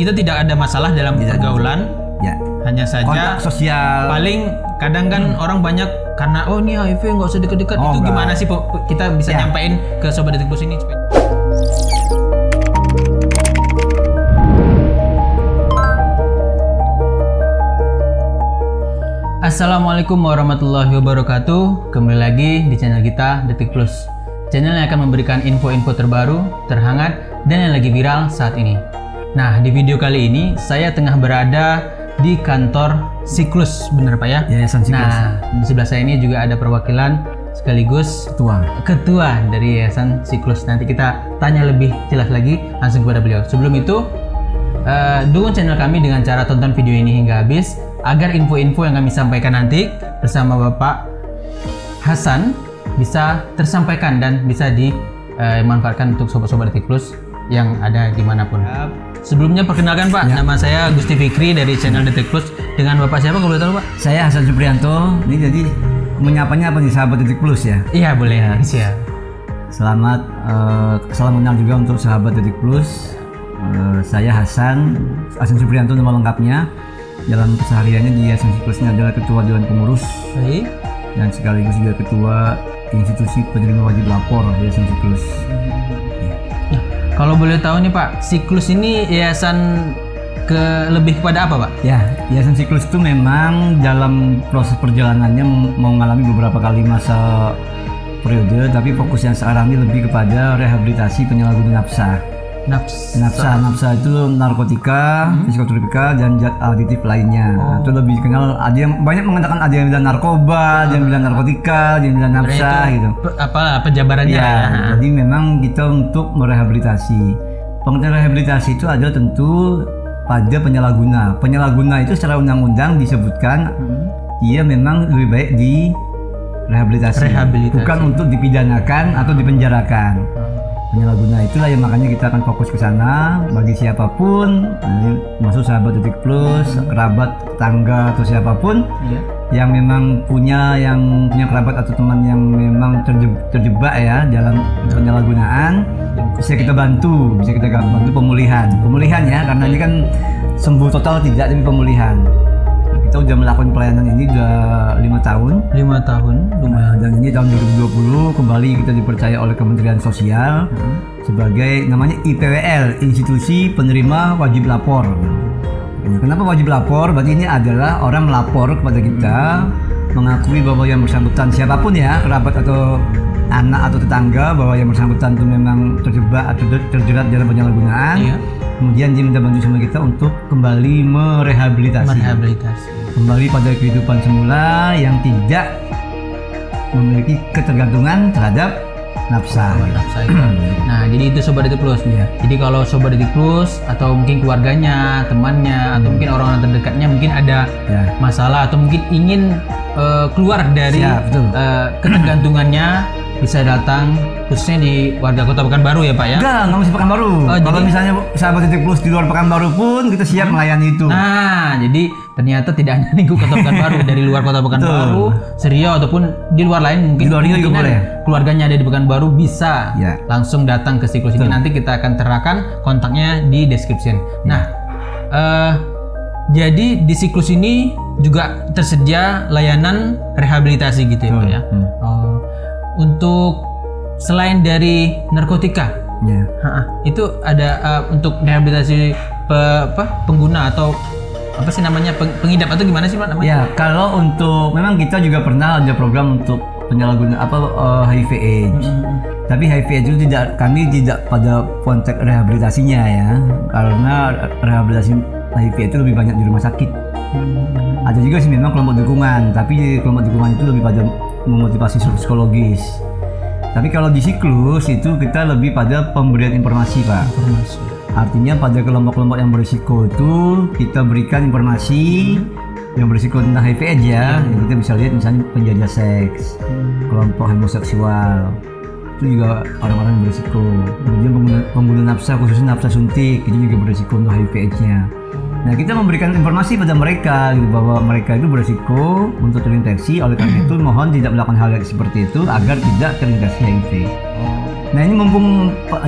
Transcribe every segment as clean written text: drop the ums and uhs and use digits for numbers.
kita tidak ada masalah dalam pergaulan. Ya. Hanya saja kontak sosial. Paling kadang kan orang banyak karena ini HIV nggak usah deket-deket. Itu enggak. gimana sih kita bisa nyampein ke Sobat Detik Plus ini? Assalamualaikum warahmatullahi wabarakatuh. Kembali lagi di channel kita Detik Plus, channel yang akan memberikan info-info terbaru, terhangat, dan yang lagi viral saat ini. Nah, di video kali ini saya tengah berada di kantor Siklus, bener Pak ya? Yayasan Siklus. Nah, di sebelah saya ini juga ada perwakilan sekaligus ketua dari Yayasan Siklus. Nanti kita tanya lebih jelas lagi langsung kepada beliau. Sebelum itu, dukung channel kami dengan cara tonton video ini hingga habis, agar info-info yang kami sampaikan nanti bersama Bapak Hasan bisa tersampaikan dan bisa dimanfaatkan untuk sobat-sobat Detik Plus yang ada dimanapun. Sebelumnya perkenalkan Pak, nama saya Gusti Fikri dari channel Detik Plus. Dengan Bapak siapa kalau boleh tahu Pak? Saya Hasan Supriyanto. Ini jadi menyapanya apa nih sahabat Detik Plus ya? Iya boleh ya. Siap. Selamat salam kenal juga untuk sahabat Detik Plus. Saya Hasan Supriyanto nama lengkapnya. Dalam kesehariannya di Yayasan Siklus ini adalah ketua dewan pengurus. Baik. Dan sekaligus juga ketua institusi penerima wajib lapor Yayasan Siklus. Nah, kalau boleh tahu nih Pak, Siklus ini yayasan lebih kepada apa Pak? Ya, Yayasan Siklus itu memang dalam proses perjalanannya mau mengalami beberapa kali masa periode, tapi fokus yang sekarang ini lebih kepada rehabilitasi penyalahgunaan nafsa itu narkotika, psikotropika dan zat aditif lainnya. Itu lebih dikenal, ada yang banyak mengatakan ada yang bilang narkoba, ada yang bilang narkotika, ada yang bilang nafsa gitu. Apa penjabarannya? Ya, jadi memang kita untuk merehabilitasi. Pengertian rehabilitasi itu adalah tentu pada penyalahguna. Penyalahguna itu secara undang-undang disebutkan dia memang lebih baik di rehabilitasi. Bukan untuk dipidanakan atau dipenjarakan. Penyalahguna itulah yang makanya kita akan fokus ke sana bagi siapapun, masuk sahabat Detik Plus, kerabat, tetangga atau siapapun yang memang punya kerabat atau teman yang memang terjebak ya dalam penyalahgunaan, bisa kita bantu pemulihan ya, karena ini kan sembuh total tidak, tapi pemulihan. Kita udah melakukan pelayanan ini udah 5 tahun. 5 tahun lumayan. Dan ini tahun 2020 kembali kita dipercaya oleh Kementerian Sosial sebagai namanya IPWL, Institusi Penerima Wajib Lapor. Kenapa wajib lapor? Berarti ini adalah orang melapor kepada kita, mengakui bahwa yang bersangkutan siapapun ya, kerabat atau anak atau tetangga, bahwa yang bersangkutan itu memang terjebak atau terjerat dalam penyalahgunaan. Kemudian dia minta bantu sama kita untuk kembali merehabilitasi. Kembali pada kehidupan semula yang tidak memiliki ketergantungan terhadap nafsa. Nah, jadi itu Sobat Detik Plus. Jadi kalau Sobat Detik Plus atau mungkin keluarganya, temannya, atau mungkin orang-orang terdekatnya mungkin ada masalah atau mungkin ingin keluar dari ketergantungannya, bisa datang khususnya di warga Kota Pekanbaru ya Pak ya? Nggak mesti Pekanbaru. Kalau misalnya sahabat Detik Plus di luar Pekanbaru pun kita siap melayani itu. Nah, jadi ternyata tidak hanya lingkup Kota Pekanbaru, dari luar Kota Pekanbaru, Seriau ataupun di luar lain mungkin keluarganya ada di Pekanbaru bisa langsung datang ke Siklus ini. Nanti kita akan terapkan kontaknya di description. Nah, jadi di Siklus ini juga tersedia layanan rehabilitasi gitu ya Pak ya? Untuk selain dari narkotika, itu ada untuk rehabilitasi pengguna atau apa sih namanya, pengidap atau gimana sih Pak namanya? Ya, kalau untuk memang kita juga pernah ada program untuk penyalahgunaan HIV/AIDS. Tapi HIV/AIDS itu kami tidak pada konteks rehabilitasinya ya, karena rehabilitasi HIV itu lebih banyak di rumah sakit. Ada juga sih memang kelompok dukungan, tapi kelompok dukungan itu lebih pada memotivasi psikologis. Tapi kalau di Siklus itu kita lebih pada pemberian informasi Pak. Artinya pada kelompok-kelompok yang berisiko itu kita berikan informasi yang berisiko tentang HIV/AIDS ya. Kita bisa lihat misalnya penjajah seks, kelompok homoseksual, itu juga orang-orang yang berisiko. Kemudian pengguna nafsa, khususnya nafsa suntik, itu juga berisiko untuk HIV/AIDS-nya. Nah, kita memberikan informasi pada mereka gitu, bahwa mereka itu beresiko untuk terinfeksi. Oleh karena itu mohon tidak melakukan hal yang seperti itu agar tidak terinfeksi HIV. Nah, ini mumpung Pak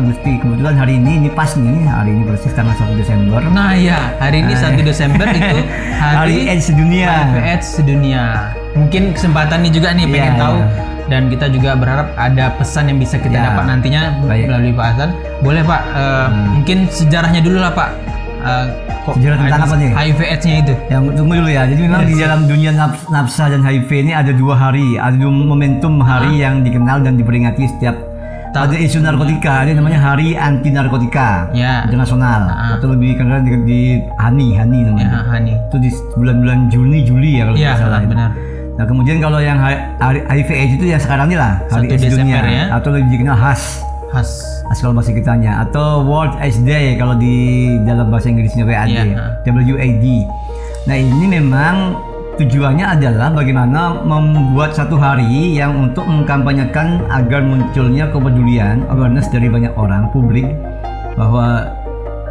Gusti, kebetulan hari ini pas nih, hari ini persis tanggal 1 Desember. Nah ya, hari ini 1 Desember itu Hari AIDS sedunia. AIDS sedunia. Mungkin kesempatan ini juga nih pengen tahu, dan kita juga berharap ada pesan yang bisa kita dapat nantinya melalui Pak Hasan. Boleh Pak, mungkin sejarahnya dulu lah Pak. Sejarah tentang apa nih? HIV AIDS-nya itu. Yang tunggu dulu ya. Jadi memang di dalam dunia nafsa dan HIV ini ada 2 hari, ada 2 momentum hari yang dikenal dan diperingati setiap pada isu narkotika. Ini namanya Hari Anti Narkotika Internasional, atau lebih kenal di HANI namanya. HANI. Itu di bulan-bulan Juli ya kalau tidak salah. Benar. Nah, kemudian kalau yang HIV AIDS itu yang sekarang ini lah, Hari AIDS Dunia, atau lebih dikenal HAS kalau bahasa kitanya, atau World AIDS Day kalau di dalam bahasa Inggrisnya WAD. WAD. Nah, ini memang tujuannya adalah bagaimana membuat satu hari yang untuk mengkampanyekan agar munculnya kepedulian, awareness dari banyak orang, publik, bahwa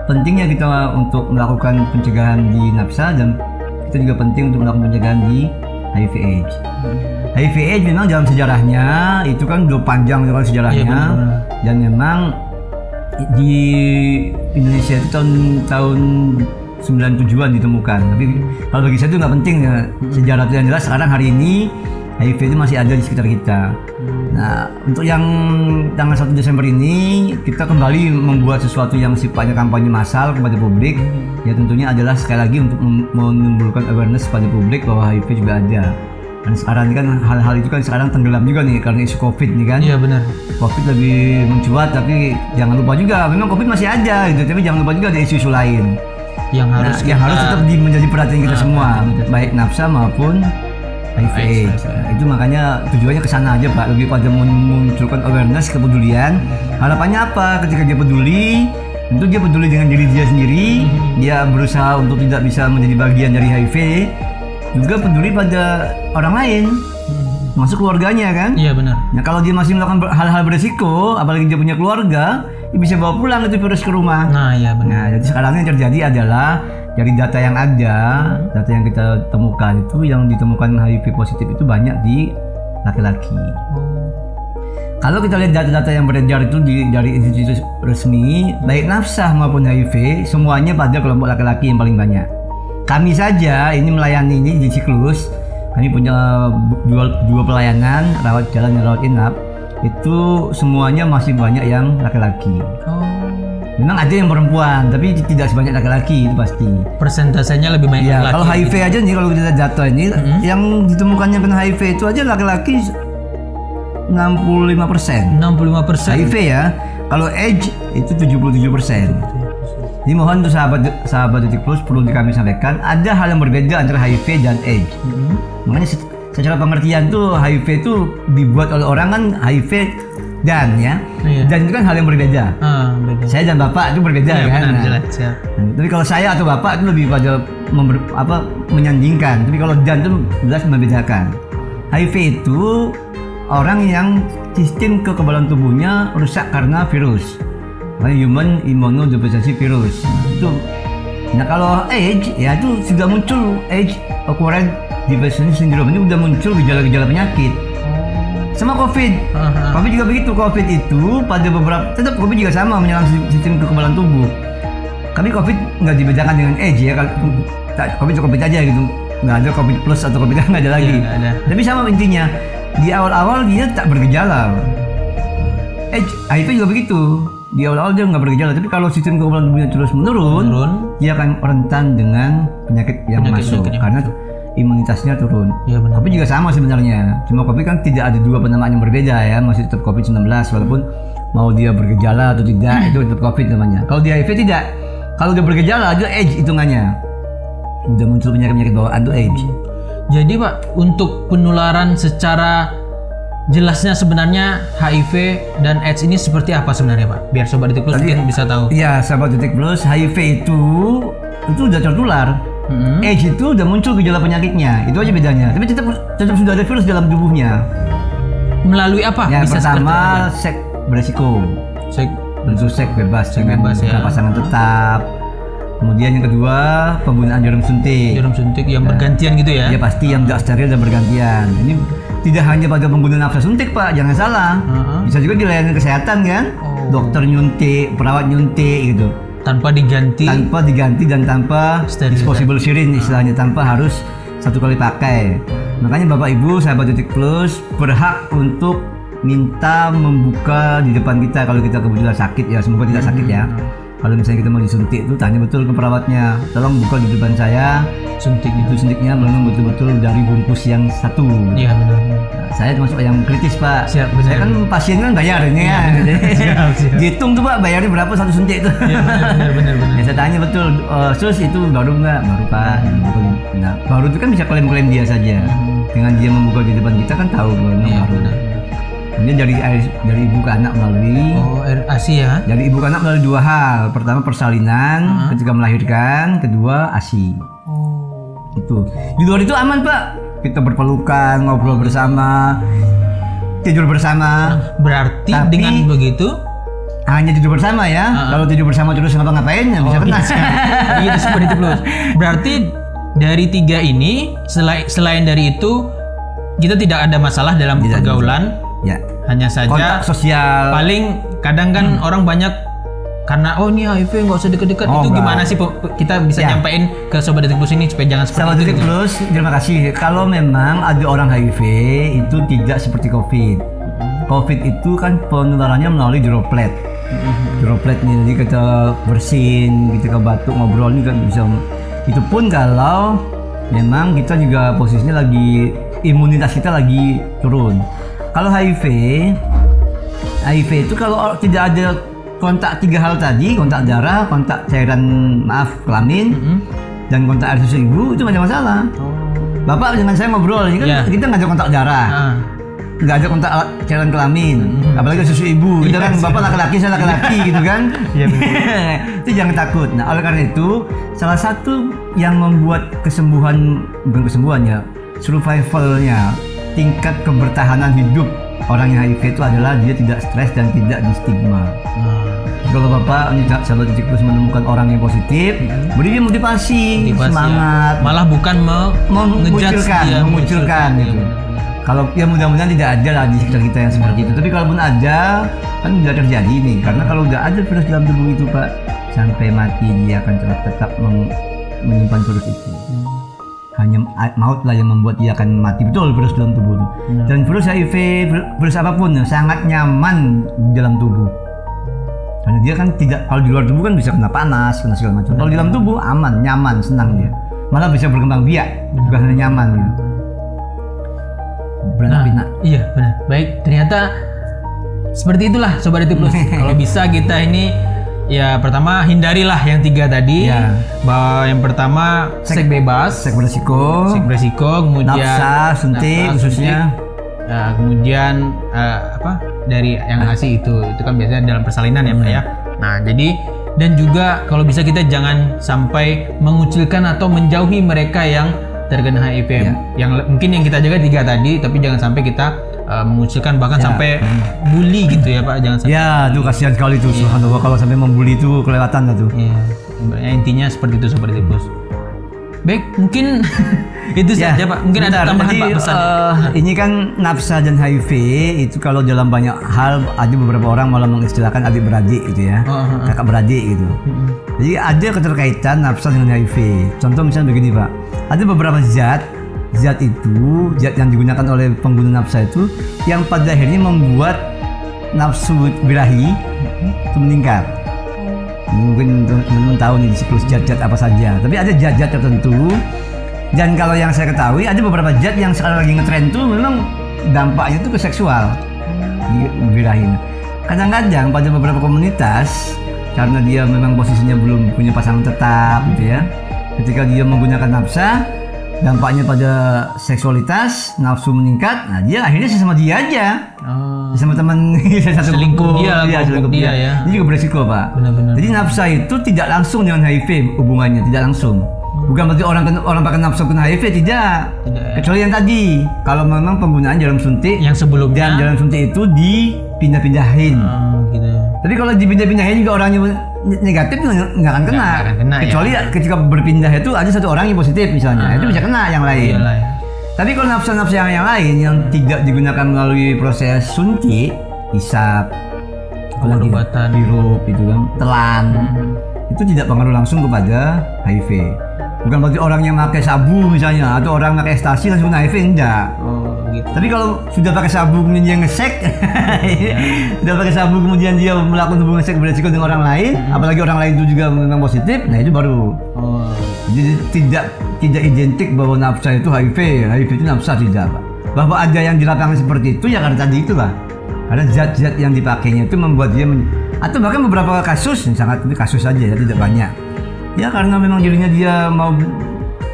pentingnya kita untuk melakukan pencegahan di nafsa, dan kita juga penting untuk melakukan pencegahan di HIV/AIDS. HIV/AIDS memang dalam sejarahnya itu kan udah panjang sekali sejarahnya, dan memang di Indonesia itu tahun 97-an ditemukan. Tapi kalau bagi saya itu nggak penting ya, sejarah itu yang jelas sekarang hari ini HIV itu masih ada di sekitar kita. Nah, untuk yang tanggal 1 Desember ini kita kembali membuat sesuatu yang sifatnya kampanye massal kepada publik. Ya tentunya adalah sekali lagi untuk menimbulkan awareness pada publik bahwa HIV juga ada. Dan sekarang ini kan hal-hal itu kan sekarang tenggelam juga nih karena isu COVID nih kan. Iya benar. COVID lebih mencuat, tapi jangan lupa juga memang COVID masih ada gitu. Tapi jangan lupa juga ada isu-isu lain yang harus tetap menjadi perhatian kita semua, baik nafsa maupun HIV. Itu makanya tujuannya ke sana aja Pak, lebih pada memunculkan awareness, kepedulian. Harapannya apa? Ketika dia peduli, tentu dia peduli dengan diri dia sendiri, dia berusaha untuk tidak bisa menjadi bagian dari HIV, juga peduli pada orang lain, masuk keluarganya kan? Iya benar. Nah, kalau dia masih melakukan hal-hal beresiko, apalagi dia punya keluarga, dia bisa bawa pulang itu virus ke rumah. Nah, iya benar. Nah, jadi sekarang yang terjadi adalah dari data yang ada, data yang kita temukan itu, yang ditemukan HIV positif itu banyak di laki-laki. Kalau kita lihat data-data yang beredar itu dari institusi resmi, baik nafsah maupun HIV, semuanya pada kelompok laki-laki yang paling banyak. Kami saja ini melayani ini di Siklus, kami punya dua pelayanan, rawat jalan dan rawat inap, itu semuanya masih banyak yang laki-laki. Memang ada yang perempuan, tapi tidak sebanyak laki-laki itu pasti. Persentasenya lebih banyak laki-laki. Kalau HIV aja nih, kalau kita data ini, yang ditemukannya kena HIV itu aja laki-laki 65%. 65%. HIV ya. Kalau AIDS itu 77%. Jadi mohon untuk sahabat Detik Plus perlu kami sampaikan, ada hal yang berbeda antara HIV dan AIDS. Makanya secara pengertian tuh HIV itu dibuat oleh orang kan HIV dan ya, dan itu kan hal yang berbeda. Saya dan bapak itu berbeda kan. Benar, jelas. Tapi kalau saya atau bapak itu lebih pada menyandingkan. Tapi kalau dan itu jelas membedakan. HIV itu orang yang sistem kekebalan tubuhnya rusak karena virus. Human immunodeficiency virus itu. Nah kalau AIDS ya itu sudah muncul AIDS acquired deficiency syndrome, ini sudah muncul gejala-gejala penyakit. Sama COVID. COVID juga begitu. COVID itu pada beberapa, tetap COVID juga sama menyerang sistem kekebalan tubuh. Tapi COVID nggak dibedakan dengan AIDS ya. COVID aja gitu. Nggak ada COVID plus atau COVID nggak ada lagi. Tapi sama intinya. Di awal-awal dia tak bergejala. AIDS, HIV juga begitu. Di awal-awal dia nggak bergejala, tapi kalau sistem kekebalan tubuhnya terus menurun, dia akan rentan dengan penyakit yang masuk karena imunitasnya turun. Ya, COVID juga sama sebenarnya. Cuma COVID kan tidak ada dua penamaan yang berbeda ya, masih tetap COVID-19 walaupun mau dia bergejala atau tidak itu tetap COVID namanya. Kalau di HIV tidak. Kalau dia bergejala itu AIDS hitungannya. Udah muncul penyakit-penyakit bawaan itu AIDS. Jadi Pak, untuk penularan secara jelasnya sebenarnya HIV dan AIDS ini seperti apa sebenarnya Pak? Biar Sobat Detik Plus mungkin bisa tahu. Iya, Sobat Detik Plus, HIV itu udah tertular. AIDS itu udah muncul gejala penyakitnya, itu aja bedanya. Tapi tetap sudah ada virus dalam tubuhnya. Melalui apa? Ya, bisa pertama seks beresiko. Bentuk seks bebas dengan pasangan tetap. Kemudian yang kedua penggunaan jarum suntik. Jarum suntik yang bergantian gitu ya? Ya pasti yang tidak steril dan bergantian. Ini tidak hanya pada pengguna nafsa suntik Pak, jangan salah. Bisa juga di layanan kesehatan kan, dokter nyuntik, perawat nyuntik gitu. Tanpa diganti dan tanpa disposable syringe istilahnya, tanpa harus satu kali pakai. Makanya Bapak Ibu sahabat Detik Plus berhak untuk minta membuka di depan kita kalau kita kebetulan sakit ya, semoga tidak sakit ya. Kalau misalnya kita mau disuntik itu tanya betul ke perawatnya, tolong buka di depan saya, suntiknya memang betul-betul dari bungkus yang satu. Iya benar. Nah, saya termasuk yang kritis Pak. Siap, benar. Saya kan pasien kan bayar ini ya. Siap. Dihitung tuh Pak bayarnya berapa satu suntik itu. Iya benar. Ya, saya tanya betul, sus itu baru nggak? Baru Pak. Nah, baru itu kan bisa klaim-klaim dia saja. Dengan dia membuka di depan kita kan tahu bahwa baru. Ini dari ibu ke anak melalui ASI ya. Dari ibu ke anak melalui dua hal. Pertama persalinan ketika melahirkan, kedua ASI. Itu. Di luar itu aman Pak. Kita berpelukan, ngobrol bersama, tidur bersama. Berarti dengan begitu hanya tidur bersama ya. Kalau tidur bersama terus ngapa-ngapain ya bisa kena. Gitu seperti itu Plus. Berarti dari tiga ini selain dari itu kita tidak ada masalah dalam pergaulan. Ya. Hanya saja kontak sosial. Paling kadang kan orang banyak karena ini HIV nggak usah deket-deket. Itu enggak. Gimana sih kita bisa nyampein ke Sobat Detik Plus ini supaya jangan seperti Sobat Detik Plus, terima kasih. Kalau memang ada orang HIV itu tidak seperti COVID. COVID itu kan penularannya melalui droplet. Droplet nih, jadi kita bersin, kita batuk, ngobrol ini kan bisa. Itu pun kalau memang kita juga posisinya lagi imunitas kita lagi turun. Kalau HIV itu kalau tidak ada kontak tiga hal tadi, kontak darah, kontak cairan kelamin, dan kontak air susu ibu itu nggak ada masalah. Bapak dengan saya ngobrol, ini kan kita nggak ada kontak darah, nggak ada kontak cairan kelamin, apalagi susu ibu. Kita kan bapak laki-laki, saya laki-laki gitu kan. Itu jangan takut. Nah oleh karena itu salah satu yang membuat survivalnya, tingkat kebertahanan hidup orang yang HIV itu adalah dia tidak stres dan tidak distigma. Kalau Bapak sahabat Detik Plus menemukan orang yang positif, beri dia motivasi semangat. Malah bukan memunculkan gitu. Kalau ya mudah-mudahan tidak ada lah di sekitar kita yang seperti itu. Tapi kalaupun ada, kan sudah terjadi nih. Karena kalau udah ada virus dalam tubuh itu Pak, sampai mati dia akan tetap menyimpan virus itu. Hanya maut lah yang membuat dia akan mati, betul virus dalam tubuh itu. Dan virus HIV, virus apapun sangat nyaman di dalam tubuh. Karena dia kan tidak, kalau di luar tubuh kan bisa kena panas, kena segala macam. Kalau di dalam tubuh aman, nyaman, senang dia. Malah bisa berkembang biak, bukan hanya nyaman gitu. Iya benar. Baik, ternyata seperti itulah Sobat Detik Plus. Kalau bisa kita ini ya pertama hindarilah yang tiga tadi, bahwa yang pertama seks bebas, seks beresiko, kemudian nafsa suntik khususnya, kemudian dari yang ASI itu kan biasanya dalam persalinan ya Pak ya. Nah jadi dan juga kalau bisa kita jangan sampai mengucilkan atau menjauhi mereka yang terkena HIV, yang mungkin yang kita jaga tiga tadi, tapi jangan sampai kita mengucilkan bahkan sampai bully gitu ya Pak, jangan sampai. Ya, tuh kasihan sekali tuh subhanallah kalau sampai membuli itu kelewatan tuh. Iya. Intinya seperti itu Sobat Detik Plus. Baik, mungkin itu saja Pak. Mungkin ada tambahan Pak pesan. Ini kan nafsa dan HIV itu kalau dalam banyak hal ada beberapa orang malah mengistilahkan adik-beradik gitu ya. Kakak beradik gitu. Jadi ada keterkaitan nafsa dengan HIV. Contoh misalnya begini Pak. Ada beberapa zat yang digunakan oleh pengguna nafsa itu yang pada akhirnya membuat nafsu birahi itu meningkat. Mungkin teman-teman tahu nih siklus zat-zat apa saja, tapi ada zat-zat tertentu, dan kalau yang saya ketahui ada beberapa zat yang sekarang lagi ngetren tuh memang dampaknya itu ke seksual di birahi. Kadang-kadang pada beberapa komunitas karena dia memang posisinya belum punya pasangan tetap gitu ya, ketika dia menggunakan nafsa, dampaknya pada seksualitas, nafsu meningkat. Nah dia akhirnya sesama dia aja, sama teman satu selingkuh dia ya. Ini juga beresiko Pak. Benar-benar. Jadi nafsa itu tidak langsung dengan HIV hubungannya, tidak langsung. Bukan berarti orang pakai nafsu kena HIV, tidak. Kecuali yang tadi, kalau memang penggunaan jarum suntik yang sebelumnya dan jarum suntik itu dipindah-pindahin. Gitu. Tapi kalau dipindah-pindahin juga orangnya negatif nggak akan kena. Nggak akan kena, Kecuali ya. ketika berpindah itu ada satu orang yang positif misalnya, itu bisa kena yang lain. Iyalah, ya. Tapi kalau nafsa-nafsa yang lain yang tidak digunakan melalui proses suntik, hisap, apalagi Obat-obatan. hirup itu kan, telan, itu tidak pengaruh langsung kepada HIV. Bukan berarti orang yang pakai sabu misalnya atau orang pakai ekstasi langsung kena HIV, enggak. Oh gitu. Tapi kalau sudah pakai sabu kemudian dia ngesek, sudah pakai sabu kemudian dia melakukan hubungan seks beresiko dengan orang lain, apalagi orang lain itu juga memang positif, nah itu baru. Oh. Jadi tidak identik bahwa nafsa itu HIV, HIV itu nafsa tidak, Pak. Bahwa ada yang di lapangan seperti itu ya karena tadi itu, Pak. Karena zat-zat yang dipakainya itu membuat dia atau bahkan beberapa kasus, sangat kasus saja ya, tidak banyak. Ya karena memang dirinya dia mau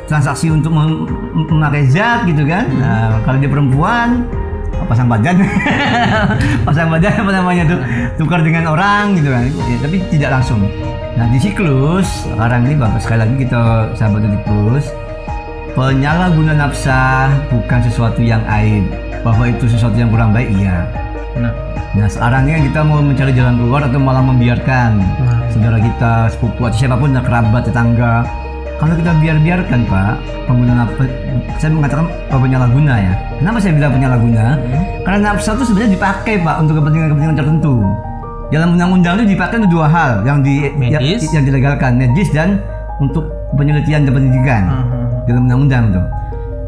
transaksi untuk memakai zat gitu kan. Nah, kalau dia perempuan pasang badan pasang badan apa namanya tuh, tukar dengan orang gitu kan ya, tapi tidak langsung. Nah di siklus sekarang ini Bapak, sekali lagi kita sahabat di siklus, penyalahguna nafsa bukan sesuatu yang aib, bahwa itu sesuatu yang kurang baik iya. Nah sekarang ini kita mau mencari jalan keluar atau malah membiarkan saudara kita, sepupu atau siapapun, kerabat, tetangga. Kalau kita biarkan Pak, pengguna nafsa, saya mengatakan penyalahguna ya. Kenapa saya bilang penyalahguna? Karena nafsa itu sebenarnya dipakai Pak untuk kepentingan tertentu. Dalam undang-undang itu dipakai untuk dua hal, yang yang dilegalkan, medis dan untuk penelitian dan pendidikan. Dalam undang-undang itu.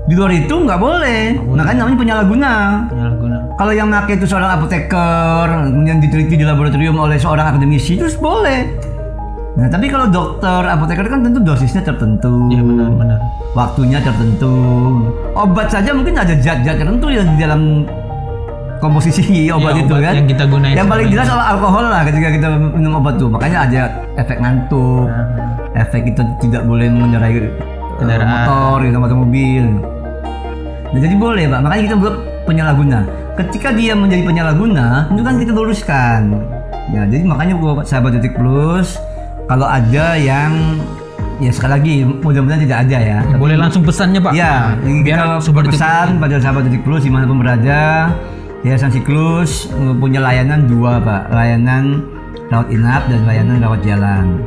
Di luar itu nggak boleh. Makanya namanya penyalahguna. Kalau yang pakai itu seorang apoteker, kemudian diteliti di laboratorium oleh seorang akademisi, itu boleh. Nah tapi kalau dokter, apoteker kan tentu dosisnya tertentu. Iya benar. Waktunya tertentu. Obat saja mungkin ada zat-zat tertentu yang di dalam komposisi obat itu kan. Yang kita gunain. Yang paling jelas soal alkohol lah ketika kita minum obat tuh. Makanya ada efek ngantuk, efek itu tidak boleh mengendarai kendaraan motor, atau mobil. Nah jadi boleh Pak. Makanya kita buat penyalahguna. Ketika dia menjadi penyalahguna, itu kan kita luruskan. Ya, jadi makanya buat sahabat Detik Plus, kalau ada yang ya sekali lagi mudah-mudahan tidak ada ya. Boleh langsung pesannya Pak. Ya, kita berpesan pada sahabat Detik Plus dimanapun berada, Yayasan Siklus punya layanan dua Pak, layanan rawat inap dan layanan rawat jalan.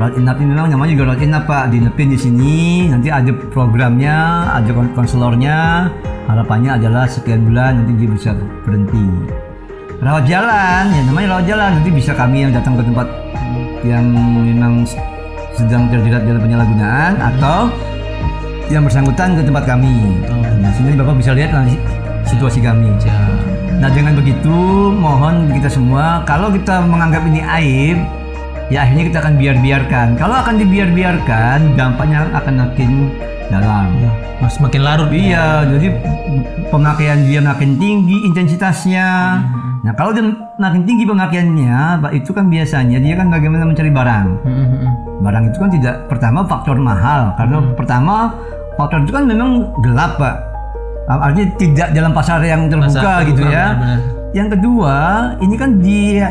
Rawat inap ini memang namanya juga rawat inap Pak, dinepin di sini, nanti ada programnya, ada konselornya, harapannya adalah sekian bulan nanti dia bisa berhenti. Rawat jalan, ya namanya rawat jalan, nanti bisa kami yang datang ke tempat yang memang sedang terjerat dalam penyalahgunaan atau yang bersangkutan ke tempat kami. Nah sini Bapak bisa lihat nanti situasi kami. Nah dengan begitu mohon kita semua, kalau kita menganggap ini aib, ya akhirnya kita akan biarkan. Kalau akan dibiarkan, dampaknya akan makin dalam. Makin larut. Iya, jadi pemakaian dia makin tinggi intensitasnya. Nah kalau dia makin tinggi pemakaiannya, Pak, itu kan biasanya dia kan bagaimana mencari barang. Barang itu kan tidak, pertama faktor mahal, karena pertama faktor itu kan memang gelap Pak. Artinya tidak dalam pasar yang terbuka gitu ya. Benar. Yang kedua, ini kan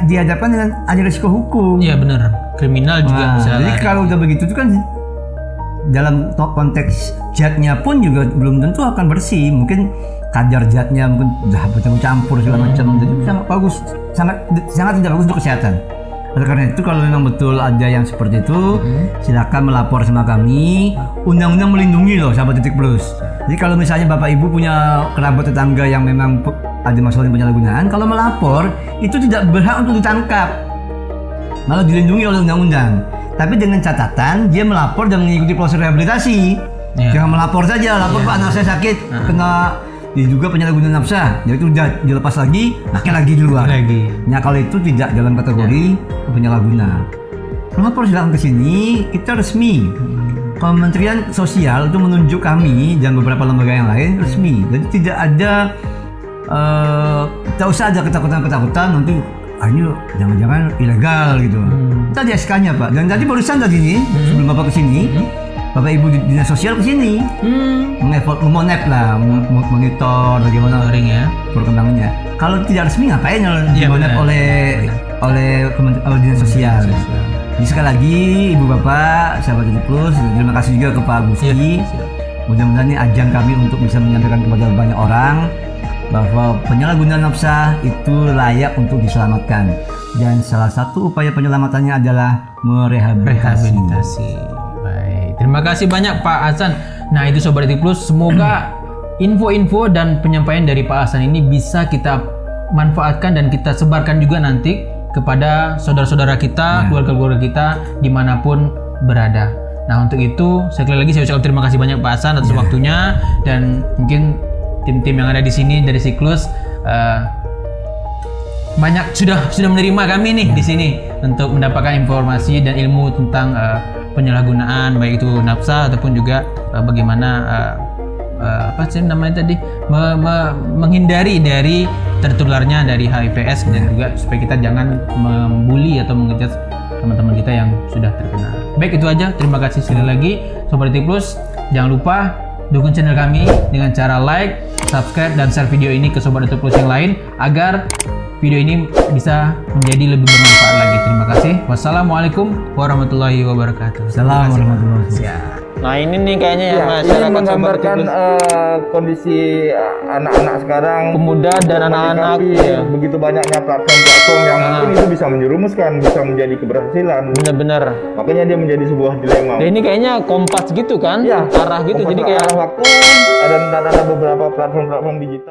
dihadapkan dengan ada risiko hukum. Iya benar. Kriminal juga bisa. Jadi kalau udah begitu itu kan dalam konteks zatnya pun juga belum tentu akan bersih. Mungkin kadar zatnya mungkin udah bercampur segala macam. Jadi sangat bagus, sangat tidak bagus untuk kesehatan. Oleh karena itu kalau memang betul ada yang seperti itu, silakan melapor sama kami. Undang-undang melindungi loh sahabat Detik Plus. Jadi kalau misalnya Bapak Ibu punya kerabat tetangga yang memang ada masalah penyalahgunaan, kalau melapor itu tidak berhak untuk ditangkap, malah dilindungi oleh undang-undang. Tapi dengan catatan dia melapor dan mengikuti proses rehabilitasi. Jangan melapor saja, lapor Pak anak saya sakit kena diduga penyalahgunaan nafsa, jadi itu udah dilepas lagi, pakai lagi di luar. Nah kalau itu tidak dalam kategori penyalahguna, melapor silakan ke sini, kita resmi. Kementerian Sosial itu menunjuk kami dan beberapa lembaga yang lain resmi, jadi tidak ada tidak usah ada ketakutan nanti ini jangan-jangan ilegal gitu. Kita di SK-nya Pak, dan tadi barusan tadi nih sebelum Bapak kesini, Bapak Ibu Dinas Sosial kesini memonep lah, monitor bagaimana perkembangannya. Kalau tidak resmi ngapain dimonep oleh Dinas Sosial. Jadi sekali lagi Ibu Bapak, sahabat Detik Plus, terima kasih juga ke Pak Gusti. Mudah-mudahan ini ajang kami untuk bisa menyampaikan kepada banyak orang bahwa penyalahgunaan nafsa itu layak untuk diselamatkan, dan salah satu upaya penyelamatannya adalah merehabilitasi. Baik, terima kasih banyak Pak Hasan. Nah itu Sobat Etik Plus, semoga info-info dan penyampaian dari Pak Hasan ini bisa kita manfaatkan dan kita sebarkan juga nanti kepada saudara-saudara kita, keluarga-keluarga kita dimanapun berada. Nah untuk itu sekali lagi saya ucapkan terima kasih banyak Pak Hasan atas waktunya, dan mungkin tim-tim yang ada di sini dari Siklus banyak sudah menerima kami nih di sini untuk mendapatkan informasi dan ilmu tentang penyalahgunaan baik itu nafsa ataupun juga bagaimana apa sih namanya tadi menghindari dari tertularnya dari HIV/AIDS dan juga supaya kita jangan membuli atau mengejat teman-teman kita yang sudah terkena. Baik, itu aja. Terima kasih sekali lagi Sobat Etik Plus. Jangan lupa dukung channel kami dengan cara like, subscribe, dan share video ini ke Sobat Etik Plus yang lain agar video ini bisa menjadi lebih bermanfaat lagi. Terima kasih. Wassalamualaikum warahmatullahi wabarakatuh. Assalamualaikum warahmatullahi wabarakatuh. Nah ini nih kayaknya Ya, ini menggambarkan kondisi anak-anak sekarang, pemuda dan anak-anak menyikapi begitu banyaknya platform-platform yang mungkin itu bisa menjerumuskan, bisa menjadi keberhasilan. benar-benar. Makanya dia menjadi sebuah dilema. Dan ini kayaknya kompas gitu kan, Ya, arah gitu. Jadi kayak arah waktu dan ada beberapa platform-platform digital.